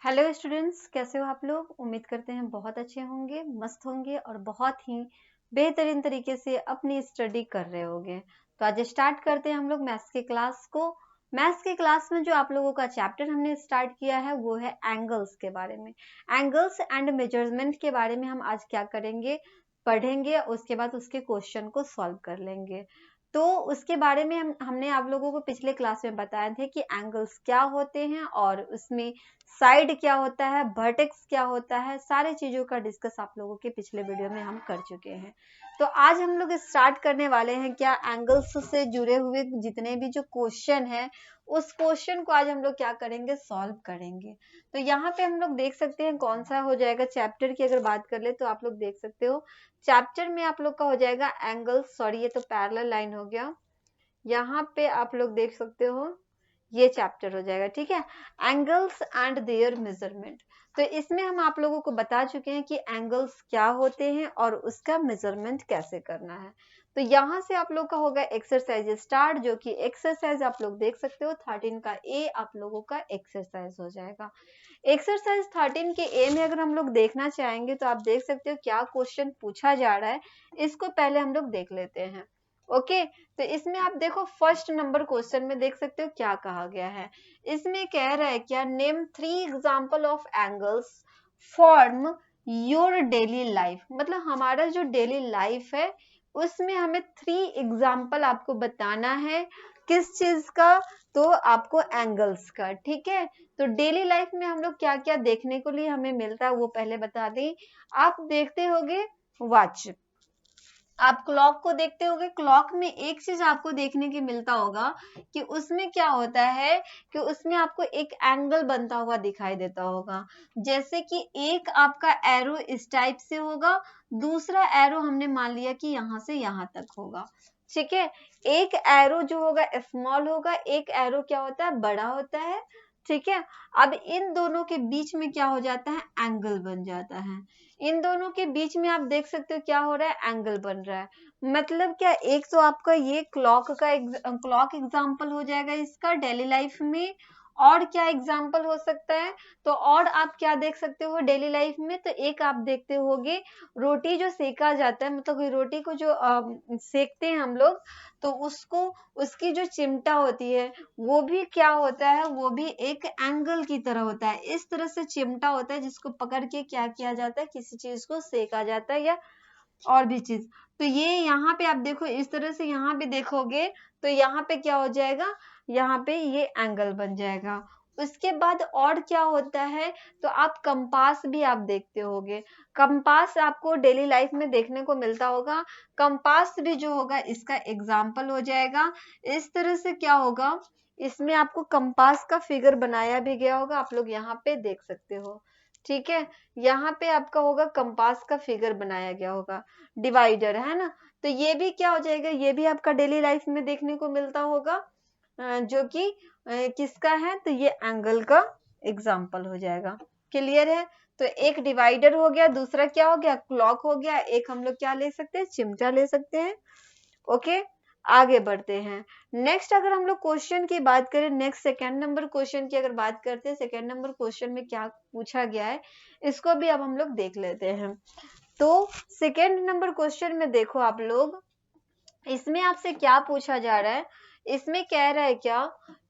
Hello students, कैसे हो आप लोग। उम्मीद करते हैं बहुत अच्छे होंगे, मस्त होंगे और बहुत ही बेहतरीन तरीके से अपनी स्टडी कर रहे होंगे। तो आज स्टार्ट करते हैं हम लोग मैथ्स की क्लास को। मैथ्स की क्लास में जो आप लोगों का चैप्टर हमने स्टार्ट किया है वो है एंगल्स के बारे में। एंगल्स एंड मेजरमेंट के बारे में हम आज क्या करेंगे, पढ़ेंगे। उसके बाद उसके क्वेश्चन को सॉल्व कर लेंगे। तो उसके बारे में हमने आप लोगों को पिछले क्लास में बताए थे कि एंगल्स क्या होते हैं और उसमें साइड क्या होता है, वर्टेक्स क्या होता है, सारे चीजों का डिस्कस आप लोगों के पिछले वीडियो में हम कर चुके हैं। तो आज हम लोग स्टार्ट करने वाले हैं क्या, एंगल्स से जुड़े हुए जितने भी जो क्वेश्चन है उस क्वेश्चन को आज हम लोग क्या करेंगे, सॉल्व करेंगे। तो यहाँ पे हम लोग देख सकते हैं कौन सा हो जाएगा। चैप्टर की अगर बात कर ले तो आप लोग देख सकते हो चैप्टर में आप लोग का हो जाएगा एंगल्स, सॉरी ये तो पैरेलल लाइन हो गया। यहाँ पे आप लोग देख सकते हो ये चैप्टर हो जाएगा, ठीक है, एंगल्स एंड देयर मेजरमेंट। तो इसमें हम आप लोगों को बता चुके हैं कि एंगल्स क्या होते हैं और उसका मेजरमेंट कैसे करना है। तो यहाँ से आप लोग का होगा एक्सरसाइज स्टार्ट, जो कि एक्सरसाइज आप लोग देख सकते हो 13 का ए आप लोगों का एक्सरसाइज हो जाएगा। एक्सरसाइज 13 के ए में अगर हम लोग देखना चाहेंगे तो आप देख सकते हो क्या क्वेश्चन पूछा जा रहा है, इसको पहले हम लोग देख लेते हैं। ओके, तो इसमें आप देखो फर्स्ट नंबर क्वेश्चन में देख सकते हो क्या कहा गया है। इसमें कह रहा है क्या, name 3 example of angles form your daily life. मतलब हमारा जो डेली लाइफ है उसमें हमें 3 एग्जांपल आपको बताना है। किस चीज का, तो आपको एंगल्स का, ठीक है। तो डेली लाइफ में हम लोग क्या क्या देखने को लिए हमें मिलता है वो पहले बता दें। आप देखते होगे वॉच, आप क्लॉक को देखते होगे। क्लॉक में एक चीज आपको देखने की मिलता होगा कि उसमें क्या होता है कि उसमें आपको एक एंगल बनता हुआ दिखाई देता होगा। जैसे कि एक आपका एरो इस टाइप से होगा, दूसरा एरो हमने मान लिया कि यहाँ से यहाँ तक होगा, ठीक है। एक एरो जो होगा स्मॉल होगा, एक एरो क्या होता है, बड़ा होता है, ठीक है। अब इन दोनों के बीच में क्या हो जाता है, एंगल बन जाता है। इन दोनों के बीच में आप देख सकते हो क्या हो रहा है, एंगल बन रहा है। मतलब क्या, एक तो आपका ये क्लॉक एग्जांपल हो जाएगा इसका डेली लाइफ में। और क्या एग्जांपल हो सकता है, तो और आप क्या देख सकते हो डेली लाइफ में, तो एक आप देखते होगे रोटी जो सेका जाता है, मतलब रोटी को जो सेकते हैं हम लोग, तो उसको, उसकी जो चिमटा होती है वो भी क्या होता है, वो भी एक एंगल की तरह होता है। इस तरह से चिमटा होता है जिसको पकड़ के क्या किया जाता है, किसी चीज को सेका जाता है या और भी चीज। तो ये यहाँ पे आप देखो इस तरह से, यहाँ पे देखोगे तो यहाँ पे क्या हो जाएगा, यहाँ पे ये एंगल बन जाएगा। उसके बाद और क्या होता है, तो आप कंपास भी आप देखते होगे। कंपास आपको डेली लाइफ में देखने को मिलता होगा। कंपास भी जो होगा इसका एग्जाम्पल हो जाएगा। इस तरह से क्या होगा, इसमें आपको कंपास का फिगर बनाया भी गया होगा, आप लोग यहाँ पे देख सकते हो, ठीक है। यहाँ पे आपका होगा कंपास का फिगर बनाया गया होगा, डिवाइडर है ना। तो ये भी क्या हो जाएगा, ये भी आपका डेली लाइफ में देखने को मिलता होगा, जो कि किसका है, तो ये एंगल का एग्जाम्पल हो जाएगा। क्लियर है। तो एक डिवाइडर हो गया, दूसरा क्या हो गया, क्लॉक हो गया, एक हम लोग क्या ले सकते हैं, चिमटा ले सकते हैं। ओके, आगे बढ़ते हैं। नेक्स्ट अगर हम लोग क्वेश्चन की बात करें, नेक्स्ट सेकेंड नंबर क्वेश्चन की अगर बात करते हैं, सेकेंड नंबर क्वेश्चन में क्या पूछा गया है इसको भी अब हम लोग देख लेते हैं। तो सेकेंड नंबर क्वेश्चन में देखो आप लोग, इसमें आपसे क्या पूछा जा रहा है। इसमें कह रहा है क्या,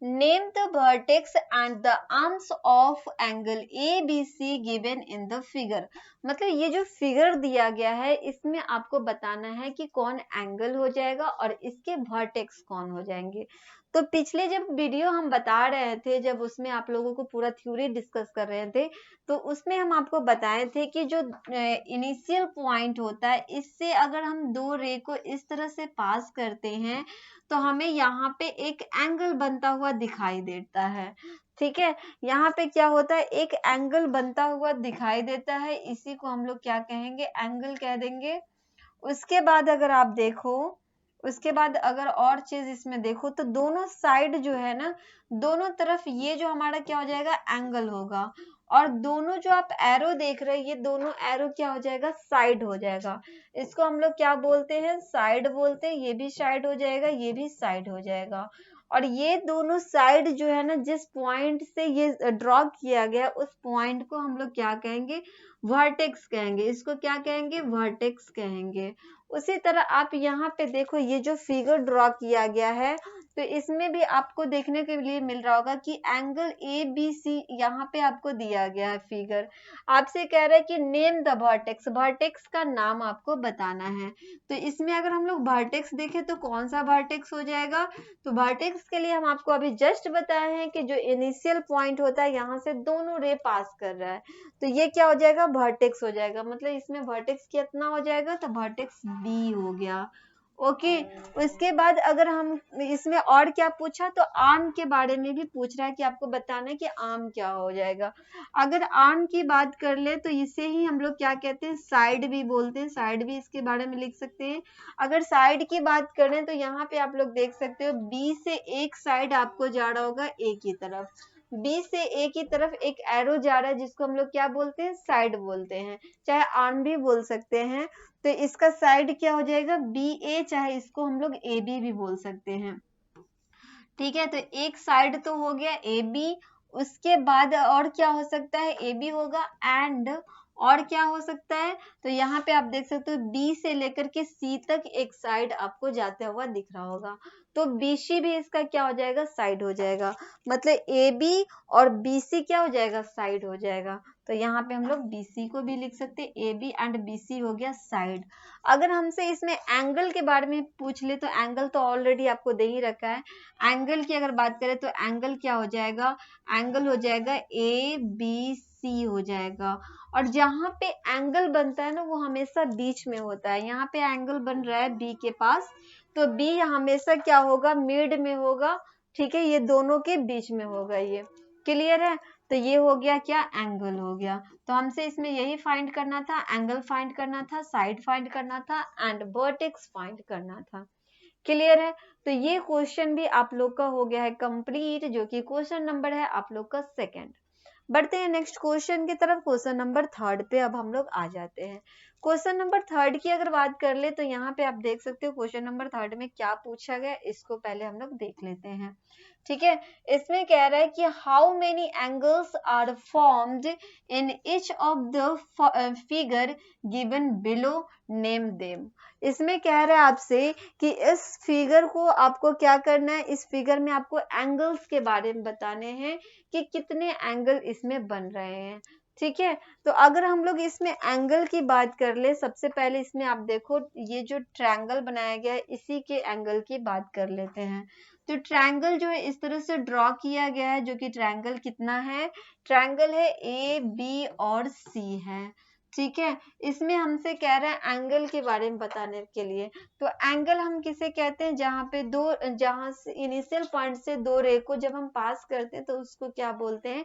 name the vertex and the arms of angle A B C given in the figure. मतलब ये जो फिगर दिया गया है इसमें आपको बताना है कि कौन एंगल हो जाएगा और इसके वर्टेक्स कौन हो जाएंगे। तो पिछले जब वीडियो हम बता रहे थे, जब उसमें आप लोगों को पूरा थ्योरी डिस्कस कर रहे थे, तो उसमें हम आपको बताए थे कि जो इनिशियल पॉइंट होता है, इससे अगर हम दो रे को इस तरह से पास करते हैं तो हमें यहाँ पे एक एंगल बनता हुआ दिखाई देता है, ठीक है। यहाँ पे क्या होता है, एक एंगल बनता हुआ दिखाई देता है, इसी को हम लोग क्या कहेंगे, एंगल कह देंगे। उसके बाद अगर आप देखो, उसके बाद अगर और चीज इसमें देखो, तो दोनों साइड जो है ना, दोनों तरफ ये जो हमारा क्या हो जाएगा, एंगल होगा। और दोनों जो आप एरो देख रहे हैं, ये दोनों एरो क्या हो जाएगा, साइड हो जाएगा। इसको हम लोग क्या बोलते हैं, साइड बोलते हैं। ये भी साइड हो जाएगा, ये भी साइड हो जाएगा। और ये दोनों साइड जो है ना, जिस पॉइंट से ये ड्रॉ किया गया उस पॉइंट को हम लोग क्या कहेंगे, वर्टेक्स कहेंगे। इसको क्या कहेंगे, वर्टेक्स कहेंगे। उसी तरह आप यहाँ पे देखो, ये जो फिगर ड्रॉ किया गया है तो इसमें भी आपको देखने के लिए मिल रहा होगा कि एंगल ए बी सी यहाँ पे आपको दिया गया है फिगर। आपसे कह रहा है कि नेम द वर्टेक्स, वर्टेक्स का नाम आपको बताना है। तो इसमें अगर हम लोग वर्टेक्स देखें तो कौन सा वर्टेक्स हो जाएगा, तो वर्टेक्स के लिए हम आपको अभी जस्ट बताए हैं कि जो इनिशियल पॉइंट होता है यहाँ से दोनों रे पास कर रहा है, तो ये क्या हो जाएगा, वर्टेक्स हो जाएगा। मतलब इसमें वर्टेक्स कितना हो जाएगा, तो वर्टेक्स बी हो गया। ओके, उसके बाद अगर हम इसमें और क्या पूछा, तो आर्म के बारे में भी पूछ रहा है कि आपको बताना है कि आर्म क्या हो जाएगा। अगर आर्म की बात कर ले तो इसे ही हम लोग क्या कहते हैं, साइड भी बोलते हैं, साइड भी इसके बारे में लिख सकते हैं। अगर साइड की बात करें तो यहाँ पे आप लोग देख सकते हो बी से एक साइड आपको जा रहा होगा ए की तरफ, बी से ए की तरफ एक एरो जा रहा है जिसको हम लोग क्या बोलते हैं, साइड बोलते हैं, चाहे आर्म भी बोल सकते हैं। तो इसका साइड क्या हो जाएगा, बी ए, चाहे इसको हम लोग ए बी भी बोल सकते हैं। ठीक है, तो एक साइड तो हो गया ए बी, उसके बाद और क्या हो सकता है, ए बी होगा, एंड और क्या हो सकता है, तो यहाँ पे आप देख सकते हो बी से लेकर के सी तक एक साइड आपको जाते हुआ दिख रहा होगा, तो बीसी भी इसका क्या हो जाएगा, साइड हो जाएगा। मतलब ए बी और बीसी क्या हो जाएगा, साइड हो जाएगा। तो यहाँ पे हम लोग बीसी को भी लिख सकते हैं, ए बी एंड बीसी हो गया साइड। अगर हमसे इसमें एंगल के बारे में पूछ ले तो एंगल तो ऑलरेडी आपको दे ही रखा है। एंगल की अगर बात करें तो एंगल क्या हो जाएगा, एंगल हो जाएगा ए बी सी हो जाएगा। और जहां पे एंगल बनता है ना वो हमेशा बीच में होता है। यहाँ पे एंगल बन रहा है बी के पास, तो बी हमेशा क्या होगा, मिड में होगा। ठीक है, ये दोनों के बीच में होगा। ये क्लियर है, तो ये हो गया क्या, एंगल हो गया। तो हमसे इसमें यही फाइंड करना था, एंगल फाइंड करना था, साइड फाइंड करना था एंड वर्टेक्स फाइंड करना था। क्लियर है, तो ये क्वेश्चन भी आप लोग का हो गया है कंप्लीट, जो कि क्वेश्चन नंबर है आप लोग का सेकंड। बढ़ते हैं नेक्स्ट क्वेश्चन की तरफ, क्वेश्चन नंबर थर्ड पे अब हम लोग आ जाते हैं। क्वेश्चन नंबर थर्ड की अगर बात कर ले तो यहाँ पे आप देख सकते हो क्वेश्चन नंबर थर्ड में क्या पूछा गया, इसको पहले हम लोग देख लेते हैं। ठीक है, इसमें कह रहा है कि how many angles are formed in each of the figure given below, name them. इसमें कह रहा है आपसे कि इस फिगर को आपको क्या करना है, इस फिगर में आपको एंगल्स के बारे में बताने हैं कि कितने एंगल इसमें बन रहे हैं। ठीक है, तो अगर हम लोग इसमें एंगल की बात कर ले, सबसे पहले इसमें आप देखो ये जो ट्रायंगल बनाया गया है इसी के एंगल की बात कर लेते हैं। तो ट्रायंगल जो है इस तरह से ड्रॉ किया गया है, जो कि ट्रायंगल कितना है, ट्रायंगल है ए बी और सी है। ठीक है, इसमें हमसे कह रहा है एंगल के बारे में बताने के लिए। तो एंगल हम किसे कहते हैं, जहां पे दो, जहां से इनिशियल पॉइंट से दो रे को जब हम पास करते हैं तो उसको क्या बोलते हैं,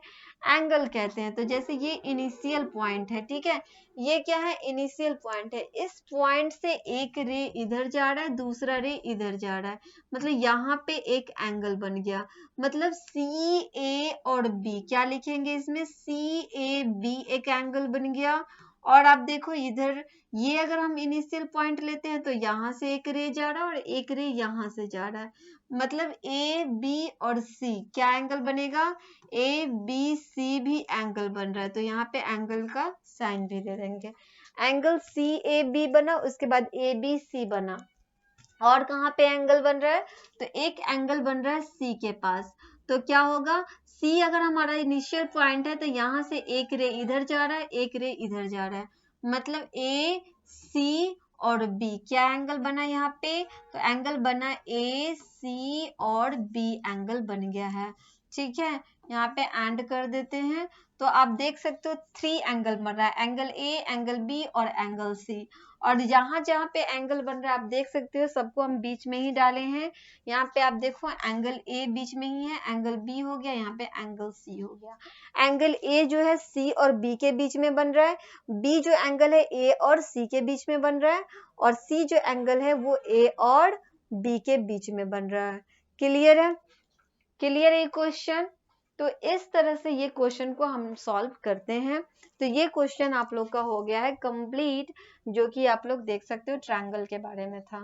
एंगल कहते हैं। तो जैसे ये इनिशियल पॉइंट है, ठीक है, ये क्या है, इनिशियल पॉइंट है। इस पॉइंट से एक रे इधर जा रहा है, दूसरा रे इधर जा रहा है, मतलब यहाँ पे एक एंगल बन गया। मतलब सी ए और बी, क्या लिखेंगे इसमें, सी ए बी एक एंगल बन गया। और आप देखो इधर, ये अगर हम इनिशियल पॉइंट लेते हैं तो यहाँ से एक रे जा रहा है और एक रे यहाँ से जा रहा है, मतलब ए बी और सी क्या एंगल बनेगा, ए बी सी भी एंगल बन रहा है। तो यहाँ पे एंगल का साइन भी दे देंगे, एंगल सी ए बी बना, उसके बाद ए बी सी बना। और कहाँ पे एंगल बन रहा है, तो एक एंगल बन रहा है सी के पास। तो क्या होगा, सी अगर हमारा इनिशियल पॉइंट है तो यहाँ से एक रे इधर जा रहा है, एक रे इधर जा रहा है, मतलब ए सी और बी क्या एंगल बना यहाँ पे, तो एंगल बना ए सी और बी एंगल बन गया है। ठीक है, यहाँ पे एंड कर देते हैं। तो आप देख सकते हो 3 एंगल बन रहा है, एंगल ए, एंगल बी और एंगल सी। और जहां जहां पे एंगल बन रहा है आप देख सकते हो सबको हम बीच में ही डाले हैं। यहाँ पे आप देखो एंगल ए बीच में ही है, एंगल बी हो गया, यहाँ पे एंगल सी हो गया। एंगल ए जो है सी और बी के बीच में बन रहा है, बी जो एंगल है ए और सी के बीच में बन रहा है, और सी जो एंगल है वो ए और बी के बीच में बन रहा है। क्लियर है, क्लियर है ये क्वेश्चन। तो इस तरह से ये क्वेश्चन को हम सॉल्व करते हैं। तो ये क्वेश्चन आप लोग का हो गया है कंप्लीट, जो कि आप लोग देख सकते हो ट्रायंगल के बारे में था।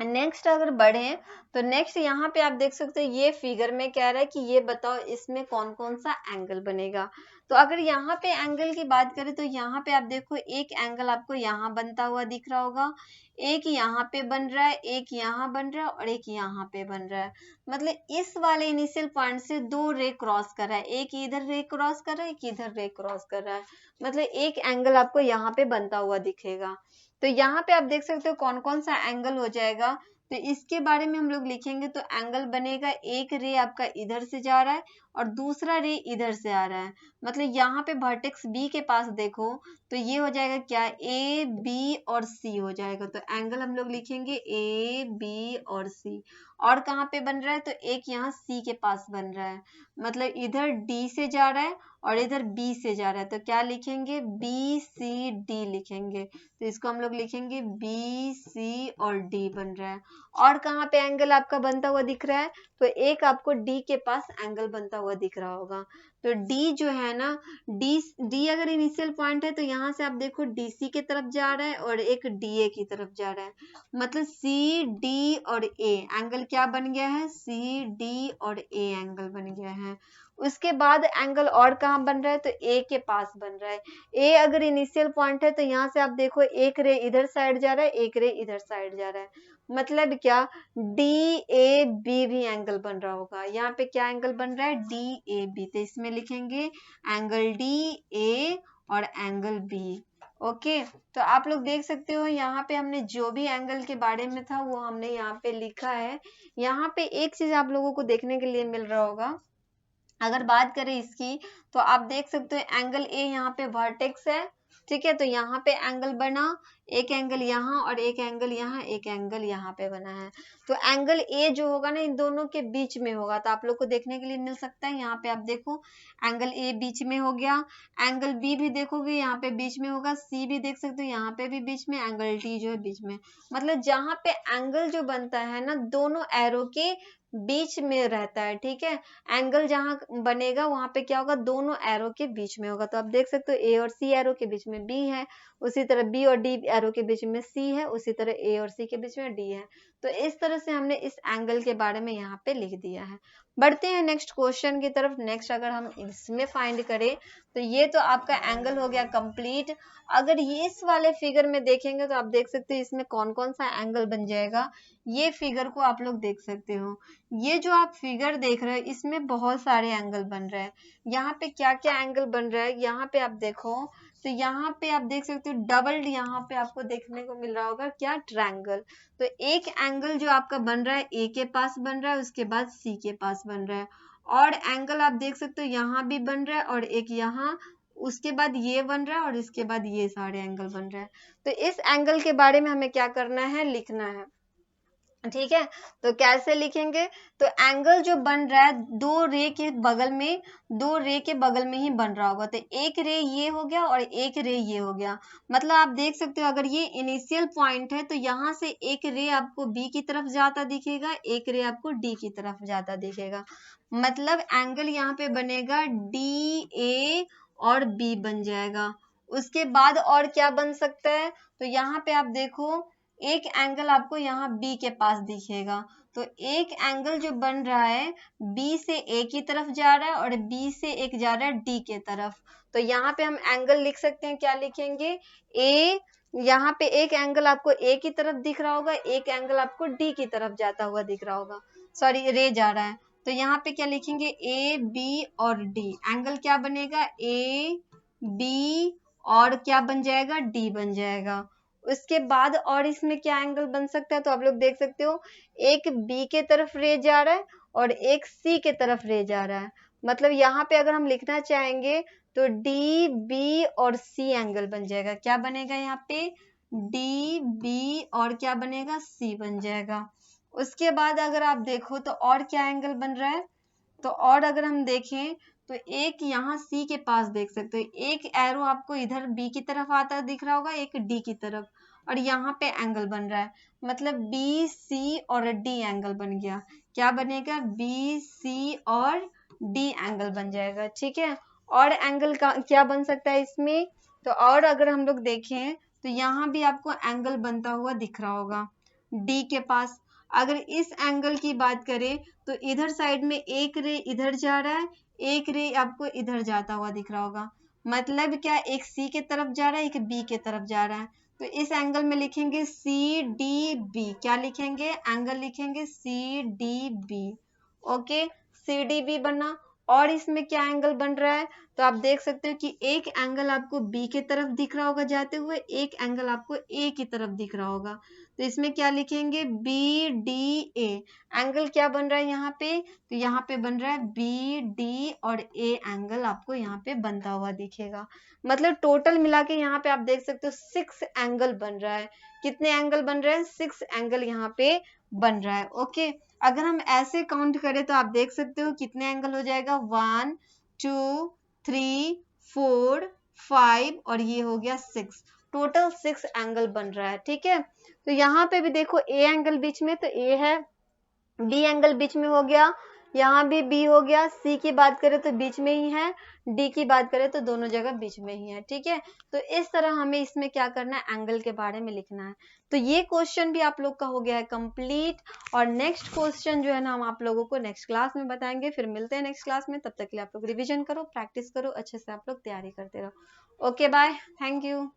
नेक्स्ट अगर बढ़े तो नेक्स्ट यहाँ पे आप देख सकते हो, ये फिगर में कह रहा है कि ये बताओ इसमें कौन कौन सा एंगल बनेगा। तो अगर यहाँ पे एंगल की बात करें तो यहाँ पे आप देखो एक एंगल आपको यहाँ बनता हुआ दिख रहा होगा, एक यहाँ पे बन रहा है, एक यहाँ बन रहा है और एक यहाँ पे बन रहा है। मतलब इस वाले इनिशियल पॉइंट से दो रे क्रॉस कर रहा है, एक इधर रे क्रॉस कर रहा है, एक इधर रे क्रॉस कर रहा है। मतलब एक एंगल आपको यहाँ पे बनता हुआ दिखेगा। तो यहाँ पे आप देख सकते हो कौन कौन सा एंगल हो जाएगा। तो इसके बारे में हम लोग लिखेंगे तो एंगल बनेगा, एक रे आपका इधर से जा रहा है और दूसरा रे इधर से आ रहा है। मतलब यहाँ पे वर्टेक्स बी के पास देखो तो ये हो जाएगा क्या, ए बी और सी हो जाएगा। तो एंगल हम लोग लिखेंगे ए बी और सी। और कहाँ पे बन रहा है, तो एक यहाँ सी के पास बन रहा है। मतलब इधर डी से जा रहा है और इधर बी से जा रहा है, तो क्या लिखेंगे, बी सी डी लिखेंगे। तो इसको हम लोग लिखेंगे बी सी और डी बन रहा है। और कहाँ पे एंगल आपका बनता हुआ दिख रहा है, तो एक आपको डी के पास एंगल बनता हुआ दिख रहा होगा। तो डी जो है ना, डी अगर इनिशियल पॉइंट है तो यहाँ से आप देखो डीसी की तरफ जा रहा है और एक डीए की तरफ जा रहा है। मतलब सी डी और ए एंगल क्या बन गया है, सी डी और ए एंगल बन गया है। उसके बाद एंगल और कहाँ बन रहा है, तो ए के पास बन रहा है। ए अगर इनिशियल पॉइंट है तो यहाँ से आप देखो एक रे इधर साइड जा रहा है, एक रे इधर साइड जा रहा है। मतलब क्या, डी ए बी भी एंगल बन रहा होगा। यहाँ पे क्या एंगल बन रहा है, डी ए बी। तो इसमें लिखेंगे एंगल डी ए और एंगल बी। ओके, तो आप लोग देख सकते हो यहाँ पे हमने जो भी एंगल के बारे में था वो हमने यहाँ पे लिखा है। यहाँ पे एक चीज आप लोगों को देखने के लिए मिल रहा होगा, अगर बात करें इसकी तो आप देख सकते हो एंगल ए यहाँ पे वर्टेक्स है, ठीक है। तो यहाँ पे एंगल बना, एक एंगल यहाँ और एक एंगल यहाँ, एक एंगल यहाँ पे बना है। तो एंगल ए जो होगा ना इन दोनों के बीच में होगा, तो आप लोग को देखने के लिए मिल सकता है। यहाँ पे आप देखो एंगल ए बीच में हो गया, एंगल बी भी देखोगे यहाँ पे बीच में होगा, सी भी देख सकते हो यहाँ पे भी बीच में, एंगल डी जो है बीच में। मतलब जहाँ पे एंगल जो बनता है ना दोनों एरो के बीच में रहता है, ठीक है। एंगल जहां बनेगा वहां पे क्या होगा, दोनों एरो के बीच में होगा। तो आप देख सकते हो ए और सी एरो के बीच में बी है, उसी तरह बी और डी एरो के बीच में सी है, उसी तरह ए और सी के बीच में डी है। तो इस तरह से हमने इस एंगल के बारे में यहाँ पे लिख दिया है। बढ़ते हैं नेक्स्ट क्वेश्चन की तरफ। नेक्स्ट अगर हम इसमें फाइंड करें तो ये तो आपका एंगल हो गया कंप्लीट। अगर ये इस वाले फिगर में देखेंगे तो आप देख सकते हो इसमें कौन कौन सा एंगल बन जाएगा। ये फिगर को आप लोग देख सकते हो, ये जो आप फिगर देख रहे हो इसमें बहुत सारे एंगल बन रहे हैं। यहाँ पे क्या क्या एंगल बन रहा है, यहाँ पे आप देखो तो यहाँ पे आप देख सकते हो डबल, यहाँ पे आपको देखने को मिल रहा होगा क्या, ट्रायंगल। तो एक एंगल जो आपका बन रहा है ए के पास बन रहा है, उसके बाद सी के पास बन रहा है। और एंगल आप देख सकते हो यहाँ भी बन रहा है और एक यहाँ, उसके बाद ये बन रहा है और इसके बाद ये सारे एंगल बन रहे हैं। तो इस एंगल के बारे में हमें क्या करना है, लिखना है, ठीक है। तो कैसे लिखेंगे, तो एंगल जो बन रहा है दो रे के बगल में, दो रे के बगल में ही बन रहा होगा। तो एक रे ये हो गया और एक रे ये हो गया। मतलब आप देख सकते हो अगर ये इनिशियल पॉइंट है तो यहाँ से एक रे आपको बी की तरफ जाता दिखेगा, एक रे आपको डी की तरफ जाता दिखेगा। मतलब एंगल यहाँ पे बनेगा डी ए और बी बन जाएगा। उसके बाद और क्या बन सकता है, तो यहाँ पे आप देखो एक एंगल आपको यहाँ B के पास दिखेगा। तो एक एंगल जो बन रहा है B से A की तरफ जा रहा है और B से एक जा रहा है D के तरफ। तो यहाँ पे हम एंगल लिख सकते हैं, क्या लिखेंगे, A। यहाँ पे एक एंगल आपको A की तरफ दिख रहा होगा, एक एंगल आपको D की तरफ जाता हुआ दिख रहा होगा, सॉरी रे जा रहा है। तो यहाँ पे क्या लिखेंगे, A B और D। एंगल क्या बनेगा, A B और क्या बन जाएगा, D बन जाएगा। उसके बाद और इसमें क्या एंगल बन सकता है, तो आप लोग देख सकते हो एक बी के तरफ रे जा रहा है और एक सी के तरफ रे जा रहा है। मतलब यहाँ पे अगर हम लिखना चाहेंगे तो डी बी और सी एंगल बन जाएगा। क्या बनेगा यहाँ पे, डी बी और क्या बनेगा, सी बन जाएगा। उसके बाद अगर आप देखो तो और क्या एंगल बन रहा है, तो और अगर हम देखें तो एक यहाँ C के पास देख सकते हो, एक एरो आपको इधर B की तरफ आता दिख रहा होगा, एक D की तरफ, और यहाँ पे एंगल बन रहा है। मतलब B C और D एंगल बन गया। क्या बनेगा, B C और D एंगल बन जाएगा, ठीक है। और एंगल का क्या बन सकता है इसमें, तो और अगर हम लोग देखें तो यहाँ भी आपको एंगल बनता हुआ दिख रहा होगा। डी के पास। अगर इस एंगल की बात करें तो इधर साइड में एक रे इधर जा रहा है, एक रे आपको इधर जाता हुआ दिख रहा होगा। मतलब क्या, एक सी के तरफ जा रहा है, एक बी के तरफ जा रहा है। तो इस एंगल में लिखेंगे सी डी बी। क्या लिखेंगे? एंगल लिखेंगे C D B. Okay, C D B बना। और इसमें क्या एंगल बन रहा है? तो आप देख सकते हो कि एक एंगल आपको बी की तरफ दिख रहा होगा जाते हुए, एक एंगल आपको ए की तरफ दिख रहा होगा। तो इसमें क्या लिखेंगे? B D A. एंगल क्या बन रहा है यहाँ पे? तो यहाँ पे बन रहा है बी डी और ए एंगल आपको यहाँ पे बनता हुआ दिखेगा। मतलब टोटल मिला के यहाँ पे आप देख सकते हो 6 एंगल बन रहा है। कितने एंगल बन रहे हैं? 6 एंगल यहाँ पे बन रहा है। ओके, अगर हम ऐसे काउंट करें तो आप देख सकते हो कितने एंगल हो जाएगा, 1 2 3 4 5 और ये हो गया 6। टोटल 6 एंगल बन रहा है। ठीक है, तो यहाँ पे भी देखो ए एंगल बीच में, तो ए है, बी एंगल बीच में हो गया, यहाँ भी बी हो गया, सी की बात करें तो बीच में ही है, डी की बात करें तो दोनों जगह बीच में ही है। ठीक है, तो इस तरह हमें इसमें क्या करना है, एंगल के बारे में लिखना है। तो ये क्वेश्चन भी आप लोग का हो गया है कंप्लीट। और नेक्स्ट क्वेश्चन जो है ना, हम आप लोगों को नेक्स्ट क्लास में बताएंगे। फिर मिलते हैं नेक्स्ट क्लास में, तब तक के लिए आप लोग रिविजन करो, प्रैक्टिस करो, अच्छे से आप लोग तैयारी करते रहो। Okay bye, thank you.